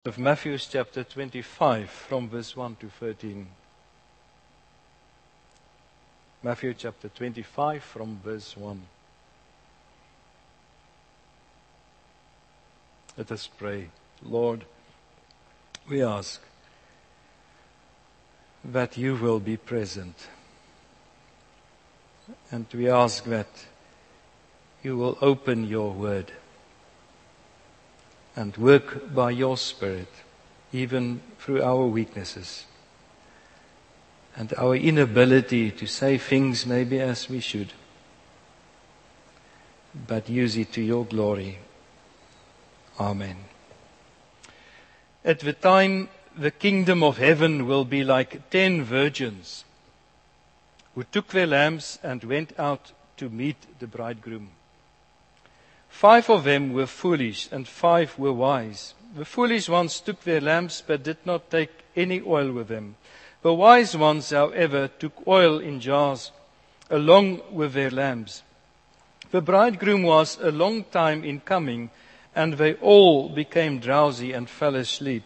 Of Matthew chapter 25 from verse 1 to 13. Matthew chapter 25 from verse 1. Let us pray. Lord, we ask that you will be present. And we ask that you will open your word and work by your Spirit, even through our weaknesses and our inability to say things maybe as we should, but use it to your glory. Amen. At the time, the kingdom of heaven will be like 10 virgins who took their lamps and went out to meet the bridegroom. 5 of them were foolish and 5 were wise. The foolish ones took their lamps but did not take any oil with them. The wise ones, however, took oil in jars along with their lamps. The bridegroom was a long time in coming, and they all became drowsy and fell asleep.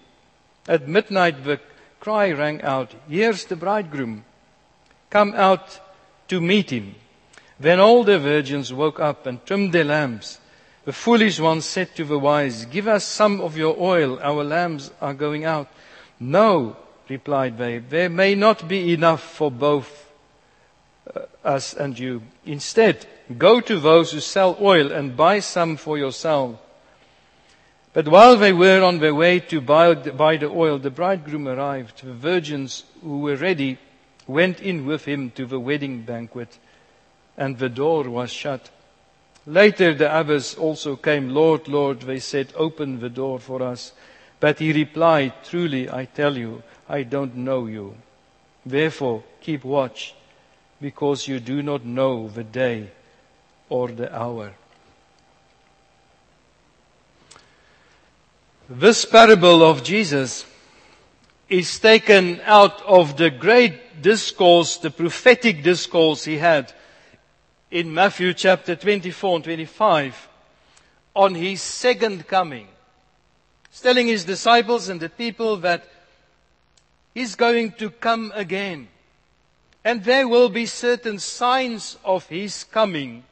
At midnight the cry rang out, "Here's the bridegroom. Come out to meet him." Then all the virgins woke up and trimmed their lamps. The foolish ones said to the wise, "Give us some of your oil, our lamps are going out." "No," replied they, "there may not be enough for both us and you. Instead, go to those who sell oil and buy some for yourself." But while they were on their way to buy the oil, the bridegroom arrived. The virgins who were ready went in with him to the wedding banquet, and the door was shut. Later the others also came. "Lord, Lord," they said, "open the door for us." But he replied, "Truly, I tell you, I don't know you. Therefore, keep watch, because you do not know the day or the hour." This parable of Jesus is taken out of the great discourse, the prophetic discourse he had in Matthew chapter 24 and 25 on his second coming. He's telling his disciples and the people that he's going to come again. And there will be certain signs of his coming.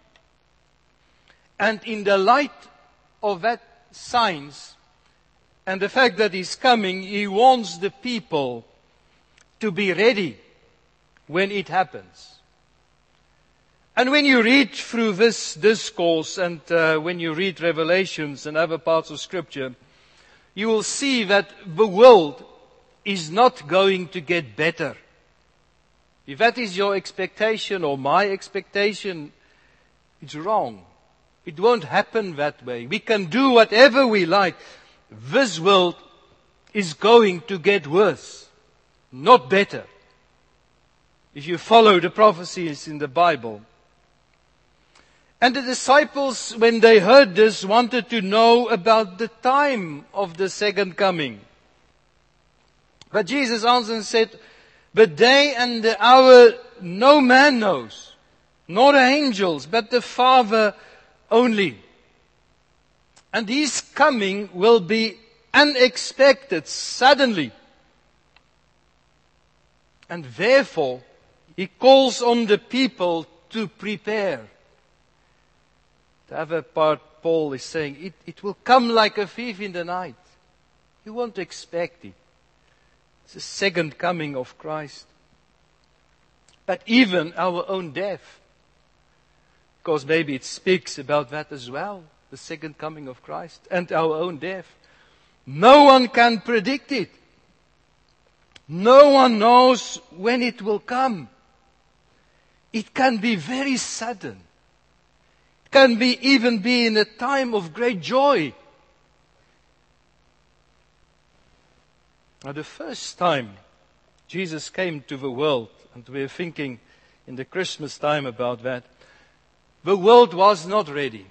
And in the light of that signs and the fact that he's coming, he wants the people to be ready when it happens. And when you read through this discourse and when you read Revelations and other parts of Scripture, you will see that the world is not going to get better. If that is your expectation or my expectation, it's wrong. It won't happen that way. We can do whatever we like. This world is going to get worse, not better. If you follow the prophecies in the Bible. And the disciples, when they heard this, wanted to know about the time of the second coming. But Jesus answered and said, "The day and the hour no man knows, nor the angels, but the Father only. And his coming will be unexpected, suddenly. And therefore, he calls on the people to prepare." The other part, Paul is saying, it will come like a thief in the night. You won't expect it. It's the second coming of Christ. But even our own death, because maybe it speaks about that as well, the second coming of Christ, and our own death. No one can predict it. No one knows when it will come. It can be very sudden. Can be even be in a time of great joy. Now, the first time Jesus came to the world, and we're thinking in the Christmas time about that, the world was not ready.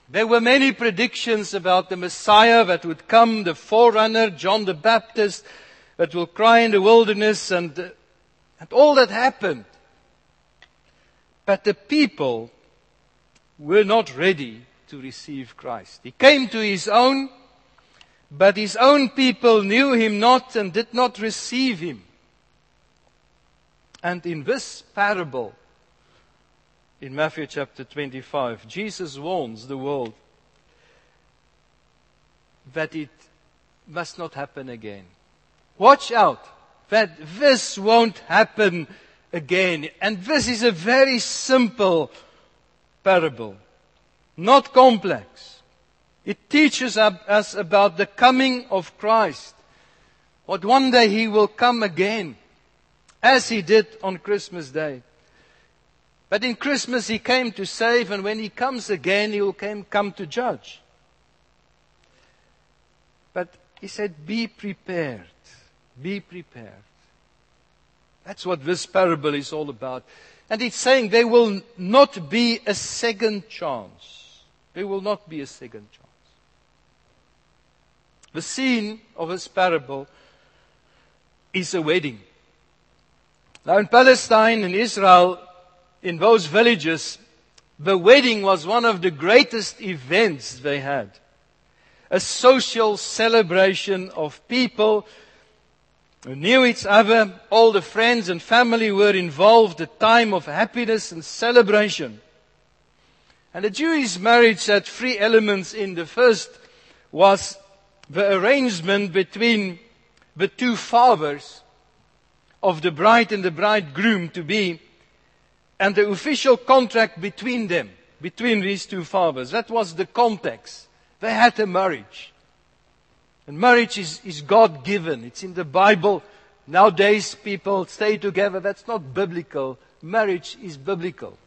There were many predictions about the Messiah that would come, the forerunner, John the Baptist, that will cry in the wilderness, and all that happened. But the people were not ready to receive Christ. He came to his own, But his own people knew him not and did not receive him. And in this parable, in Matthew chapter 25, Jesus warns the world that it must not happen again. Watch out that this won't happen again. And this is a very simple parable, not complex. It teaches us about the coming of Christ. What one day He will come again, as He did on Christmas Day. But in Christmas He came to save, and when He comes again, He will come to judge. But He said, be prepared. Be prepared. That's what this parable is all about. And it's saying there will not be a second chance. There will not be a second chance. The scene of this parable is a wedding. Now in Palestine, in Israel, in those villages, the wedding was one of the greatest events they had. A social celebration of people who knew each other. All the friends and family were involved. A time of happiness and celebration. And the Jewish marriage had three elements in. The first was the arrangement between the two fathers of the bride and the bridegroom to be, and the official contract between them, between these two fathers. That was the context. They had a marriage. And marriage is God-given. It's in the Bible. Nowadays people stay together. That's not biblical. Marriage is biblical.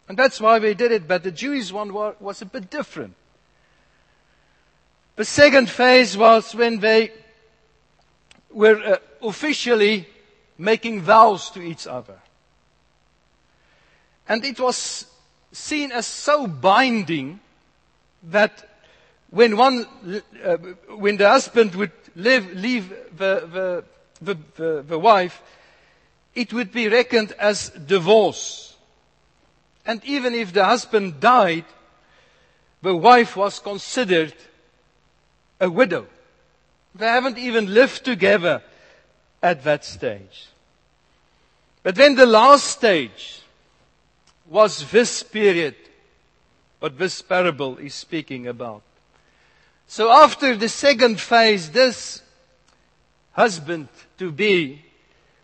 And that's why they did it. But the Jewish one was a bit different. The second phase was when they were officially making vows to each other. And it was seen as so binding that when the husband would leave the wife, it would be reckoned as divorce. And even if the husband died, the wife was considered a widow. They haven't even lived together at that stage. But then the last stage was this period, what this parable is speaking about. So after the second phase, this husband-to-be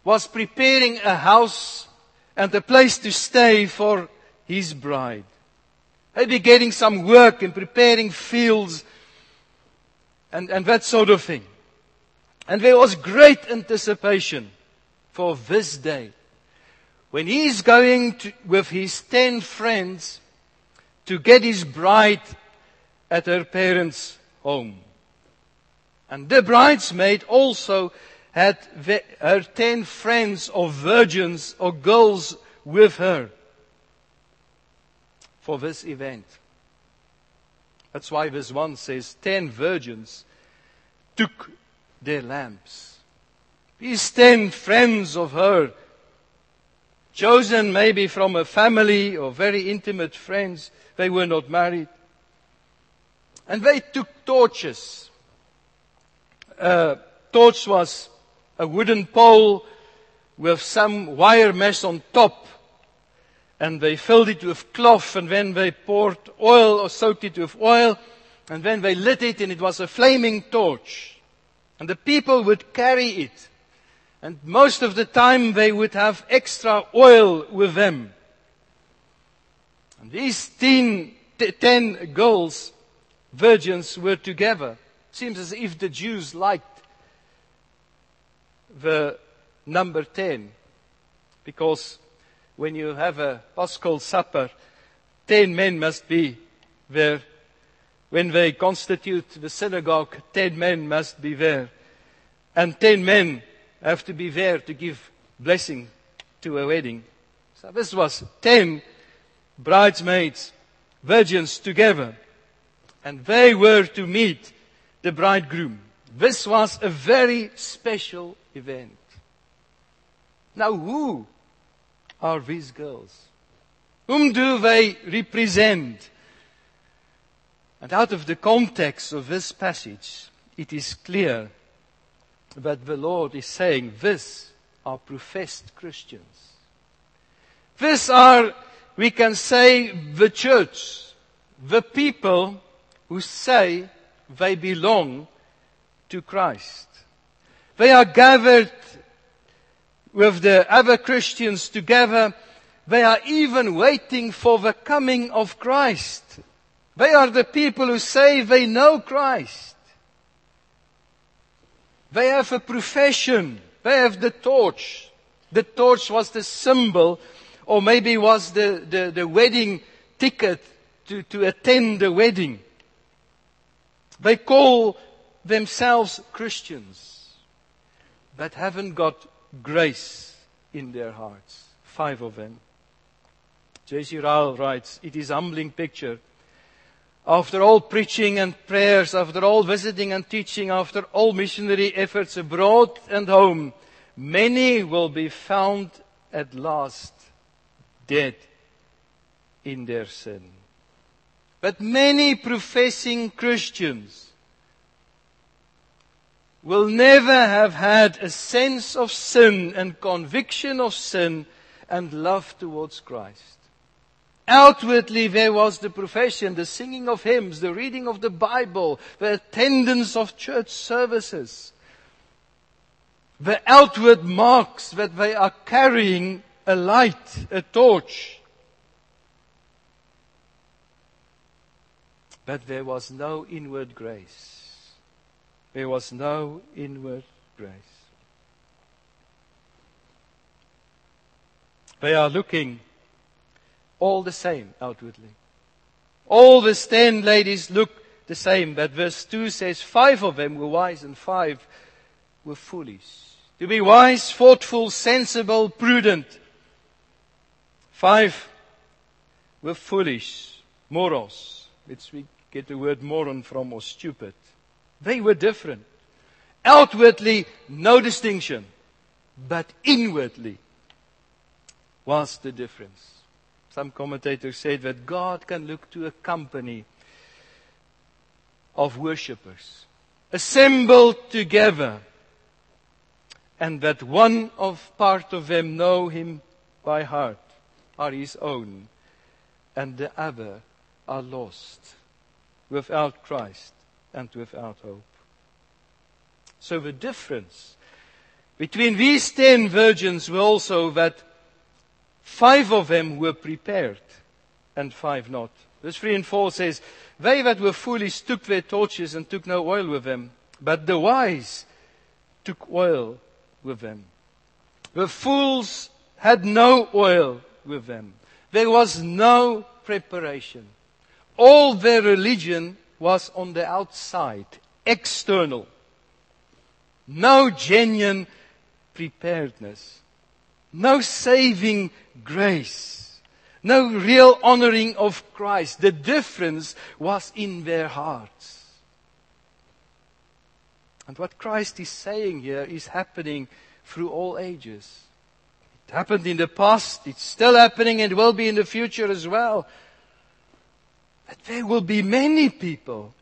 was preparing a house and a place to stay for his bride. Maybe getting some work and preparing fields and that sort of thing. And there was great anticipation for this day, when he's going with his 10 friends to get his bride at her parents' home. And the bridesmaid also had her 10 friends or virgins or girls with her for this event. That's why verse 1 says, 10 virgins took their lamps. These 10 friends of her, chosen maybe from a family or very intimate friends, they were not married. And they took torches. Torch was a wooden pole with some wire mesh on top. And they filled it with cloth, and then they poured oil or soaked it with oil, and then they lit it, and it was a flaming torch. And the people would carry it. And most of the time they would have extra oil with them. And these 10 girls, virgins, were together. It seems as if the Jews liked the number 10. Because when you have a Paschal supper, 10 men must be there. When they constitute the synagogue, 10 men must be there. And 10 men have to be there to give blessing to a wedding. So this was 10 bridesmaids, virgins together. And they were to meet the bridegroom. This was a very special event. Now who are these girls? Whom do they represent? And out of the context of this passage, it is clear that the Lord is saying, these are professed Christians. These are, we can say, the church, the people who say they belong to Christ. They are gathered with the other Christians together. They are even waiting for the coming of Christ. They are the people who say they know Christ. They have a profession. They have the torch. The torch was the symbol, or maybe was the wedding ticket to attend the wedding. They call themselves Christians, but haven't got grace in their hearts. 5 of them. J.C. Ryle writes, it is a humbling picture. After all preaching and prayers, after all visiting and teaching, after all missionary efforts abroad and home, many will be found at last dead in their sin. But many professing Christians will never have had a sense of sin and conviction of sin and love towards Christ. Outwardly there was the profession, the singing of hymns, the reading of the Bible, the attendance of church services. The outward marks that they are carrying a light, a torch. But there was no inward grace. There was no inward grace. They are looking all the same outwardly. All the 10 ladies look the same. But verse 2 says 5 of them were wise and 5 were foolish. To be wise, thoughtful, sensible, prudent. 5 were foolish, moros, which we get the word moron from, or stupid. They were different. Outwardly, no distinction. But inwardly was the difference. Some commentators said that God can look to a company of worshippers assembled together, and that one of part of them know Him by heart, are His own, and the other are lost, without Christ and without hope. So the difference between these 10 virgins were also that 5 of them were prepared and 5 not. Verse 3 and 4 says, they that were foolish took their torches and took no oil with them, but the wise took oil with them. The fools had no oil with them. There was no preparation. All their religion was on the outside, external. No genuine preparedness. No saving grace. No real honoring of Christ. The difference was in their hearts. And what Christ is saying here is happening through all ages. It happened in the past, it's still happening, and will be in the future as well. But there will be many people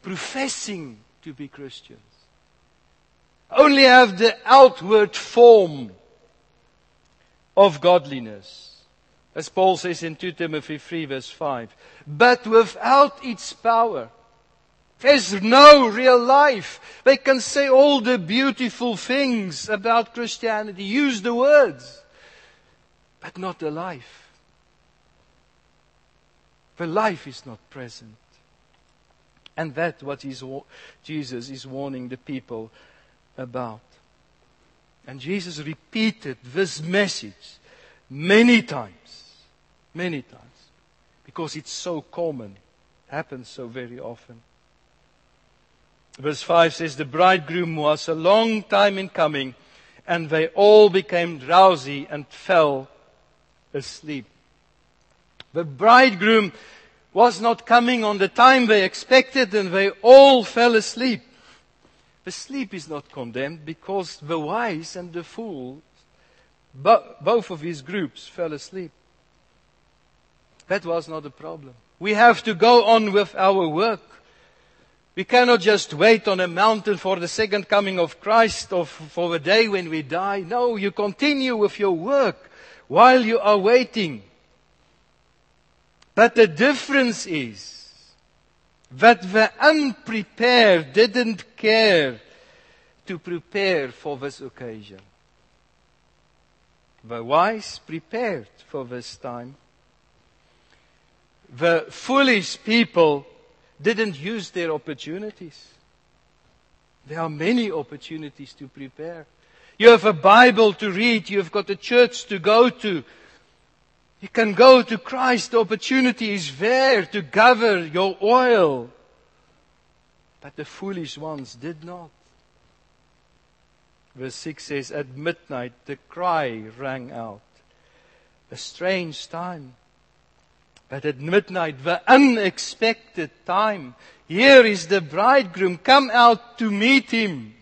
professing to be Christians. Only have the outward form of godliness. As Paul says in 2 Timothy 3 verse 5. But without its power. There's no real life. They can say all the beautiful things about Christianity. Use the words. But not the life. The life is not present. And that's what Jesus is warning the people about. And Jesus repeated this message many times. Many times. Because it's so common. It happens so very often. Verse 5 says, the bridegroom was a long time in coming, and they all became drowsy and fell asleep. The bridegroom was not coming on the time they expected, and they all fell asleep. The sleep is not condemned because the wise and the fool, both of these groups fell asleep. That was not a problem. We have to go on with our work. We cannot just wait on a mountain for the second coming of Christ or for the day when we die. No, you continue with your work while you are waiting. But the difference is that the unprepared didn't care to prepare for this occasion. The wise prepared for this time. The foolish people didn't use their opportunities. There are many opportunities to prepare. You have a Bible to read. You've got a church to go to. You can go to Christ. The opportunity is there to gather your oil. But the foolish ones did not. Verse 6 says, at midnight the cry rang out. A strange time. But at midnight, the unexpected time. Here is the bridegroom. Come out to meet him.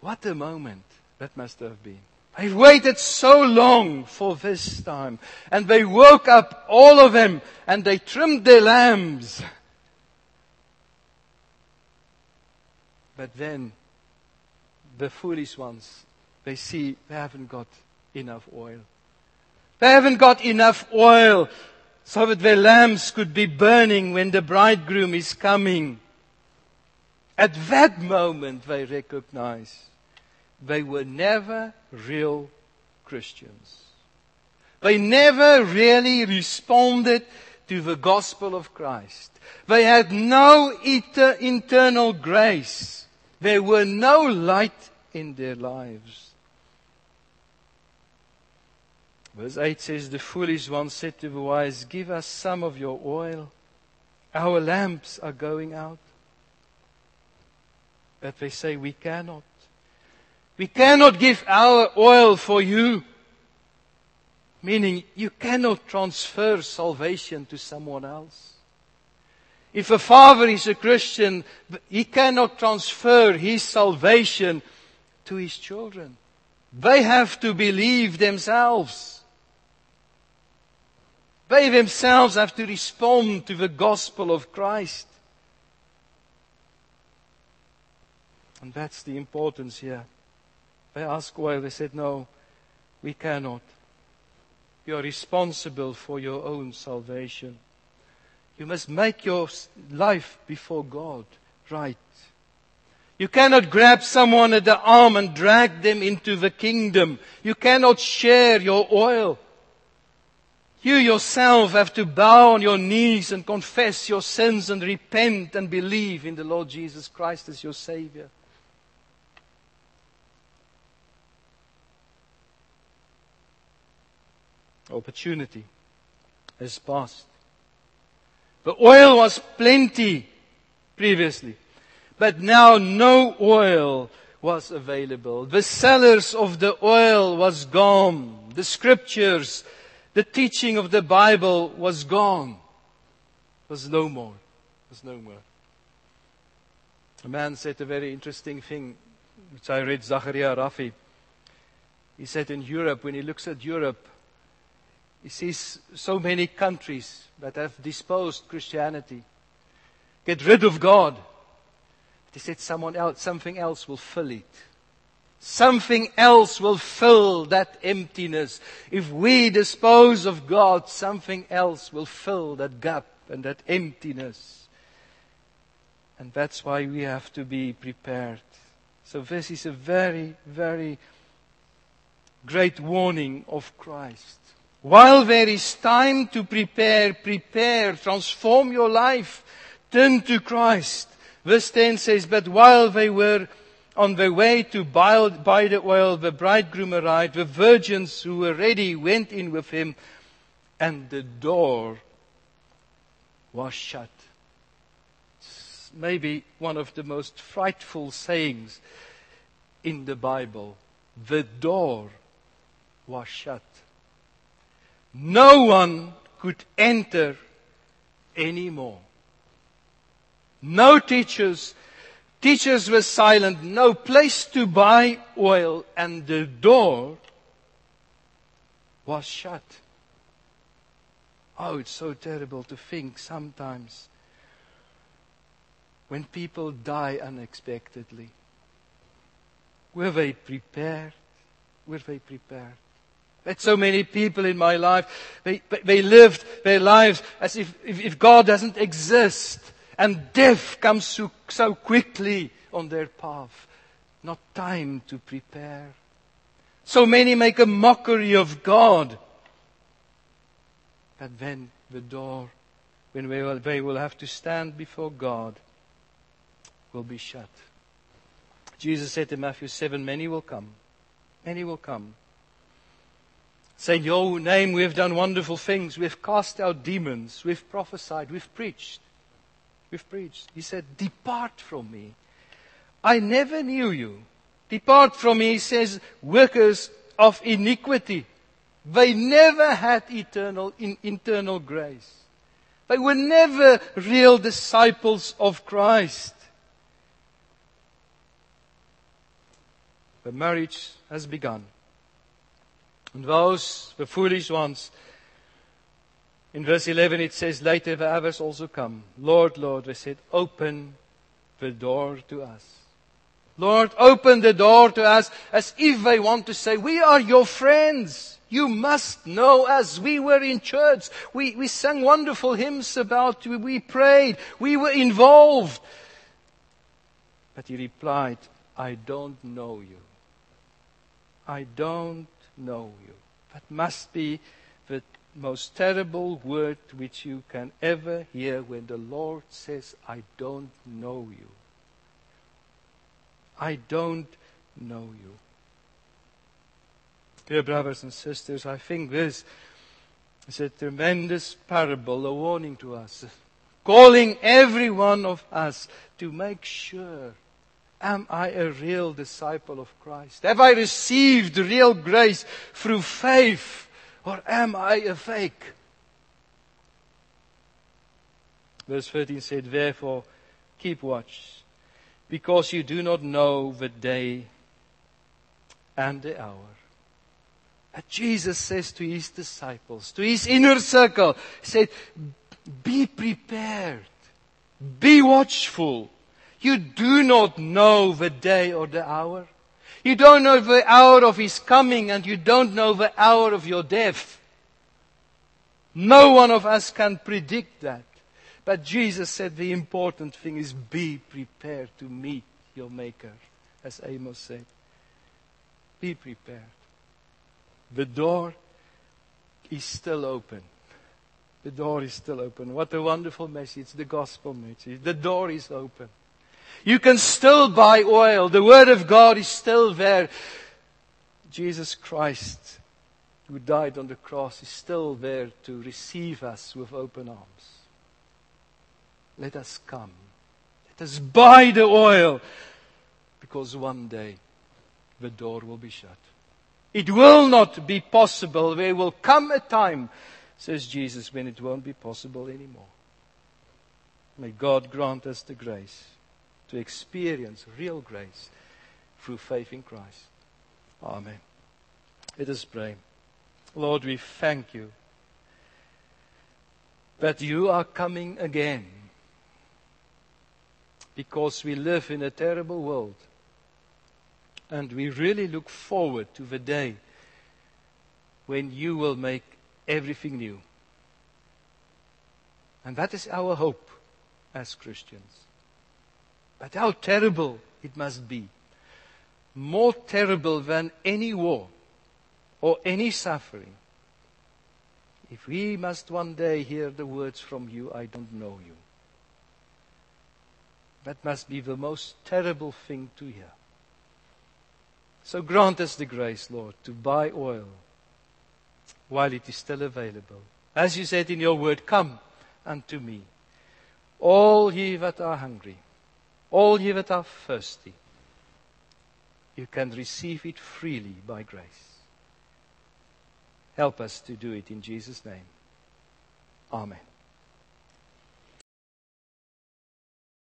What a moment that must have been. They waited so long for this time. And they woke up, all of them, and they trimmed their lambs. But then, the foolish ones, they see they haven't got enough oil. They haven't got enough oil so that their lamps could be burning when the bridegroom is coming. At that moment, they recognize they were never real Christians. They never really responded to the gospel of Christ. They had no internal grace. There were no light in their lives. Verse 8 says, the foolish one said to the wise, give us some of your oil. Our lamps are going out. But they say, we cannot. We cannot give our oil for you. Meaning, you cannot transfer salvation to someone else. If a father is a Christian, he cannot transfer his salvation to his children. They have to believe themselves. They themselves have to respond to the gospel of Christ. And that's the importance here. They asked why. They said, no, we cannot. You are responsible for your own salvation. You must make your life before God right. You cannot grab someone at the arm and drag them into the kingdom. You cannot share your oil. You yourself have to bow on your knees and confess your sins and repent and believe in the Lord Jesus Christ as your Savior. Opportunity has passed. The oil was plenty previously, but now no oil was available. The sellers of the oil was gone. The scriptures, the teaching of the Bible was gone. Was no more. Was no more. A man said a very interesting thing, which I read, Zachariah Rafi. He said in Europe, when he looks at Europe, he sees so many countries that have disposed Christianity, get rid of God. He said something else will fill it. Something else will fill that emptiness. If we dispose of God, something else will fill that gap and that emptiness. And that's why we have to be prepared. So this is a very, very great warning of Christ. While there is time to prepare, transform your life, turn to Christ. Verse 10 says, but while they were on their way to buy the oil, the bridegroom arrived. The virgins who were ready went in with him, and the door was shut. It's maybe one of the most frightful sayings in the Bible. The door was shut. No one could enter anymore. No teachers. Teachers were silent. No place to buy oil. And the door was shut. Oh, it's so terrible to think sometimes when people die unexpectedly? Were they prepared? Were they prepared? I had so many people in my life, they lived their lives as if God doesn't exist, and death comes so quickly on their path. Not time to prepare. So many make a mockery of God. But then the door, when they will have to stand before God, will be shut. Jesus said in Matthew 7, many will come. Many will come. Say, in your name we have done wonderful things. We have cast out demons. We have prophesied. We've preached. We've preached. He said, depart from me. I never knew you. Depart from me, he says, workers of iniquity. They never had internal grace. They were never real disciples of Christ. The marriage has begun. And those, the foolish ones, in verse 11 it says, later the others also come. Lord, Lord, they said, open the door to us. Lord, open the door to us, as if they want to say, we are your friends. You must know us. We were in church. We sang wonderful hymns about you. We prayed. We were involved. But he replied, I don't know you. I don't know you. That must be the most terrible word which you can ever hear when the Lord says, I don't know you. I don't know you. Dear brothers and sisters, I think this is a tremendous parable, a warning to us, calling every one of us to make sure, am I a real disciple of Christ? Have I received real grace through faith, or am I a fake? Verse 13 said, therefore, keep watch, because you do not know the day and the hour. And Jesus says to his disciples, to his inner circle, he said, be prepared, be watchful. You do not know the day or the hour. You don't know the hour of his coming, and you don't know the hour of your death. No one of us can predict that. But Jesus said the important thing is be prepared to meet your Maker, as Amos said. Be prepared. The door is still open. The door is still open. What a wonderful message, the gospel message. The door is open. You can still buy oil. The Word of God is still there. Jesus Christ, who died on the cross, is still there to receive us with open arms. Let us come. Let us buy the oil, because one day the door will be shut. It will not be possible. There will come a time, says Jesus, when it won't be possible anymore. May God grant us the grace to experience real grace through faith in Christ. Amen. Let us pray. Lord, we thank you that you are coming again, because we live in a terrible world. And we really look forward to the day when you will make everything new. And that is our hope as Christians. But how terrible it must be. More terrible than any war or any suffering. If we must one day hear the words from you, I don't know you. That must be the most terrible thing to hear. So grant us the grace, Lord, to buy oil while it is still available. As you said in your word, come unto me, all ye that are hungry, all ye that are thirsty. You can receive it freely by grace. Help us to do it in Jesus' name. Amen.